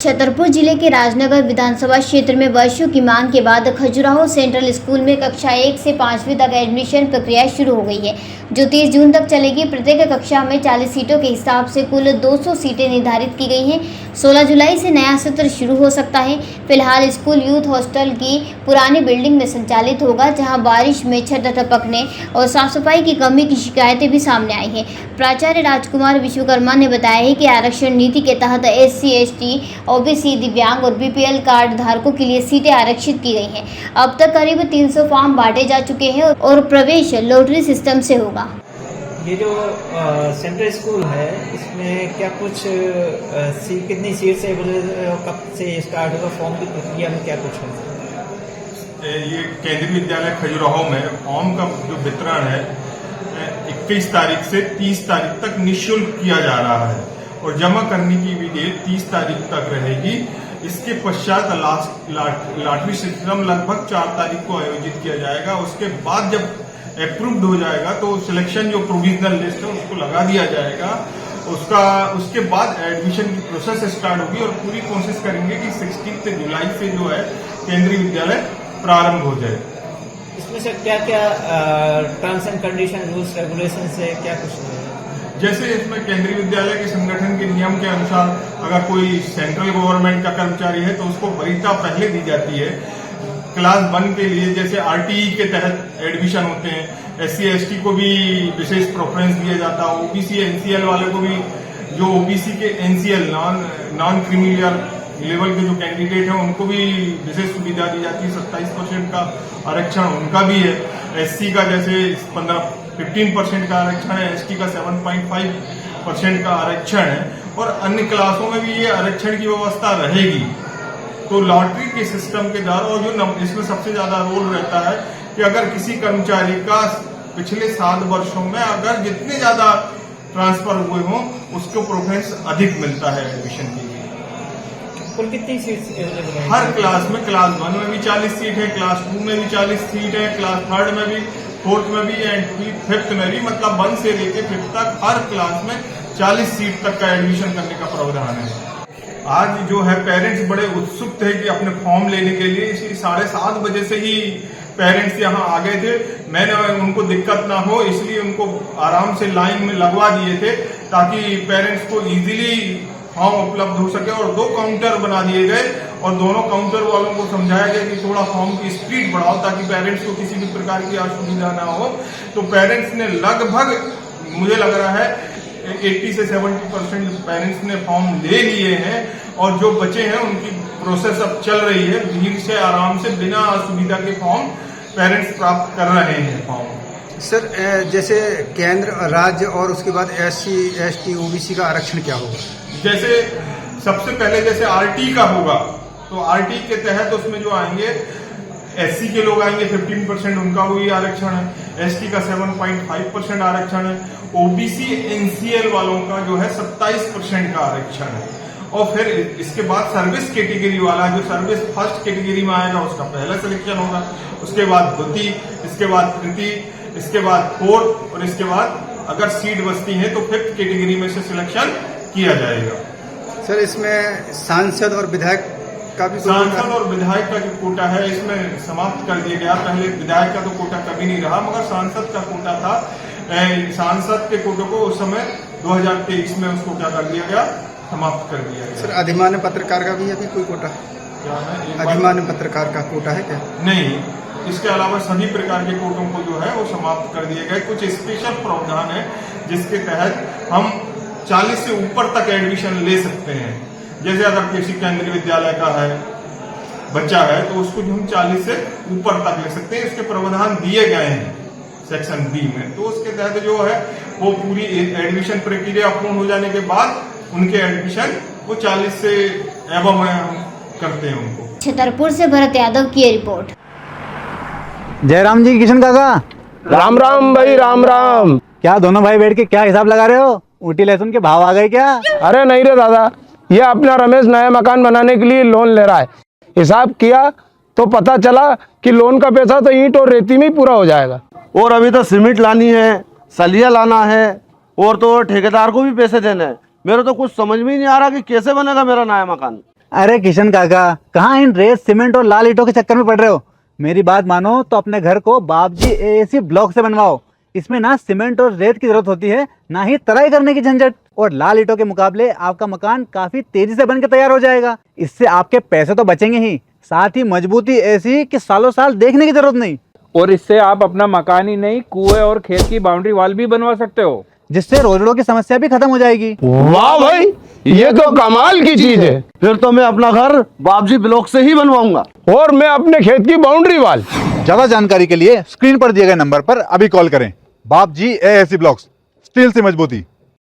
छतरपुर जिले के राजनगर विधानसभा क्षेत्र में वर्षों की मांग के बाद खजुराहो सेंट्रल स्कूल में कक्षा 1 से 5वीं तक एडमिशन प्रक्रिया शुरू हो गई है, जो 30 जून तक चलेगी। प्रत्येक कक्षा में 40 सीटों के हिसाब से कुल 200 सीटें निर्धारित की गई हैं। 16 जुलाई से नया सत्र शुरू हो सकता है। फिलहाल स्कूल यूथ हॉस्टल की पुरानी बिल्डिंग में संचालित होगा, जहां बारिश में छत टपकने और साफ सफाई की कमी की शिकायतें भी सामने आई हैं। प्राचार्य राजकुमार विश्वकर्मा ने बताया है कि आरक्षण नीति के तहत SC, ST, OBC, दिव्यांग और BPL कार्ड धारकों के लिए सीटें आरक्षित की गई हैं। अब तक करीब 300 फॉर्म बांटे जा चुके हैं और प्रवेश लॉटरी सिस्टम से होगा। ये जो सेंट्रल स्कूल है, इसमें क्या कुछ कितनी सीट से कब से स्टार्ट होगा, फॉर्म की प्रक्रिया में क्या कुछ है? ये केंद्रीय विद्यालय खजुराहो में फॉर्म का जो वितरण है 21 तारीख से 30 तारीख तक निःशुल्क किया जा रहा है और जमा करने की भी डेट 30 तारीख तक रहेगी। इसके पश्चात लॉटरी सिस्टम लगभग 4 तारीख को आयोजित किया जाएगा। उसके बाद जब अप्रूव्ड हो जाएगा तो सिलेक्शन जो प्रोविजनल लिस्ट है उसको लगा दिया जाएगा। उसके बाद एडमिशन की प्रोसेस स्टार्ट होगी और पूरी कोशिश करेंगे कि 16 जुलाई से जो है केंद्रीय विद्यालय प्रारंभ हो जाए। इसमें से क्या क्या terms and condition, rules regulation से क्या कुछ है? जैसे इसमें केंद्रीय विद्यालय के संगठन के नियम के अनुसार अगर कोई सेंट्रल गवर्नमेंट का कर्मचारी है तो उसको वरीयता पहले दी जाती है। क्लास 1 के लिए जैसे RTE के तहत एडमिशन होते हैं, SC, ST को भी विशेष प्रेफरेंस दिया जाता है। OBC, NCL वाले को भी, जो OBC के NCL नॉन क्रीमिलियर लेवल के जो कैंडिडेट हैं उनको भी विशेष सुविधा दी जाती है। 27% का आरक्षण उनका भी है। SC का जैसे 15% का आरक्षण है, ST का 7.5% का आरक्षण है और अन्य क्लासों में भी ये आरक्षण की व्यवस्था रहेगी। तो लॉटरी के सिस्टम के द्वारा, और जो इसमें सबसे ज्यादा रोल रहता है कि अगर किसी कर्मचारी का पिछले 7 वर्षों में अगर जितने ज्यादा ट्रांसफर हुए हों उसको प्रेफरेंस अधिक मिलता है एडमिशन के लिए। कुल कितनी सीट्स अवेलेबल है? हर क्लास में, क्लास 1 में भी 40 सीट है, क्लास 2 में भी 40 सीट है, क्लास 3 में भी, 4th में भी एंड 5th में भी, मतलब 1 से लेकर 5th तक हर क्लास में 40 सीट तक का एडमिशन करने का प्रावधान है। आज जो है पेरेंट्स बड़े उत्सुक थे कि अपने फॉर्म लेने के लिए, इसलिए 7:30 बजे से ही पेरेंट्स यहाँ आ गए थे। मैंने उनको दिक्कत ना हो इसलिए उनको आराम से लाइन में लगवा दिए थे ताकि पेरेंट्स को इजीली फॉर्म उपलब्ध हो सके। और 2 काउंटर बना दिए गए और दोनों काउंटर वालों को समझाया गया कि थोड़ा फॉर्म की स्पीड बढ़ाओ ताकि पेरेंट्स को किसी भी प्रकार की असुविधा ना हो। तो पेरेंट्स ने लगभग, मुझे लग रहा है 80 से 70% पेरेंट्स ने फॉर्म ले लिए हैं और जो बचे हैं उनकी प्रोसेस अब चल रही है। धीरे से, आराम से, बिना असुविधा के फॉर्म पेरेंट्स प्राप्त कर रहे हैं फॉर्म। सर, जैसे केंद्र, राज्य और उसके बाद SC, ST, OBC का आरक्षण क्या होगा? जैसे सबसे पहले जैसे RT का होगा तो RT के तहत उसमें जो आएंगे SC के लोग आएंगे, 15% उनका वही आरक्षण है। ST का 7.5% आरक्षण है। OBC, NCL वालों का जो है 27% का आरक्षण है। और फिर इसके बाद सर्विस कैटेगरी वाला, जो सर्विस फर्स्ट कैटेगरी में आएगा उसका पहला सिलेक्शन होगा, उसके बाद द्वितीय, इसके बाद तृतीय, इसके बाद 4th और इसके बाद अगर सीट बचती है तो 5th कैटेगरी में से सिलेक्शन किया जाएगा। सर, इसमें सांसद और विधायक का भी, सांसद और विधायक का जो कोटा है इसमें समाप्त कर दिया गया। पहले विधायक का तो कोटा कभी नहीं रहा, मगर सांसद का कोटा था। सांसद के कोटे को उस समय 2023 में उसको क्या कर दिया गया, समाप्त कर दिया गया। सर, अधिमान्य पत्रकार का भी अभी कोई कोटा क्या है? अधिमान्य पत्रकार का कोटा है क्या? नहीं, इसके अलावा सभी प्रकार के कोटों को जो है वो समाप्त कर दिए गए। कुछ स्पेशल प्रावधान है जिसके तहत हम 40 से ऊपर तक एडमिशन ले सकते हैं। जैसे अगर किसी केंद्रीय विद्यालय का है बच्चा है तो उसको जो हम 40 से ऊपर तक ले सकते हैं। इसके प्रावधान दिए गए हैं सेक्शन B में। तो उसके तहत जो है वो पूरी एडमिशन प्रक्रिया पूर्ण हो जाने के बाद उनके एडमिशन वो 40 से एबव में हम करते हैं उनको। छतरपुर से भरत यादव की रिपोर्ट। जयराम जी, किशन काका, राम राम भाई, राम राम। क्या दोनों भाई बैठ के क्या हिसाब लगा रहे हो? ऊटी लहसुन के भाव आ गए क्या? अरे नहीं रे दादा, ये अपना रमेश नया मकान बनाने के लिए लोन ले रहा है। हिसाब किया तो पता चला कि लोन का पैसा तो ईंट और रेती में ही पूरा हो जाएगा। और अभी तो सीमेंट लानी है, सलिया लाना है और तो ठेकेदार को भी पैसे देने हैं। मेरे तो कुछ समझ में ही नहीं आ रहा कि कैसे बनेगा मेरा नया मकान। अरे किशन काका, कहाँ इन रेत सीमेंट और लाल ईंटों के चक्कर में पड़ रहे हो। मेरी बात मानो तो अपने घर को बाबजी एएसी ब्लॉक से बनवाओ। इसमें ना सीमेंट और रेत की जरूरत होती है, ना ही तराई करने की झंझट। और लाल ईंटों के मुकाबले आपका मकान काफी तेजी से बनकर तैयार हो जाएगा। इससे आपके पैसे तो बचेंगे ही, साथ ही मजबूती ऐसी कि सालों साल देखने की जरूरत नहीं। और इससे आप अपना मकान ही नहीं, कुएं और खेत की बाउंड्री वॉल भी बनवा सकते हो, जिससे रोजड़ों की समस्या भी खत्म हो जाएगी। वाह भाई, ये तो कमाल की चीज है। फिर तो मैं अपना घर बाबजी ब्लॉक से ही बनवाऊंगा। और मैं अपने खेत की बाउंड्री वाल। ज्यादा जानकारी के लिए स्क्रीन पर दिए गए नंबर पर अभी कॉल करें। बाबजी एएसी ब्लॉक्स, स्टील से मजबूती।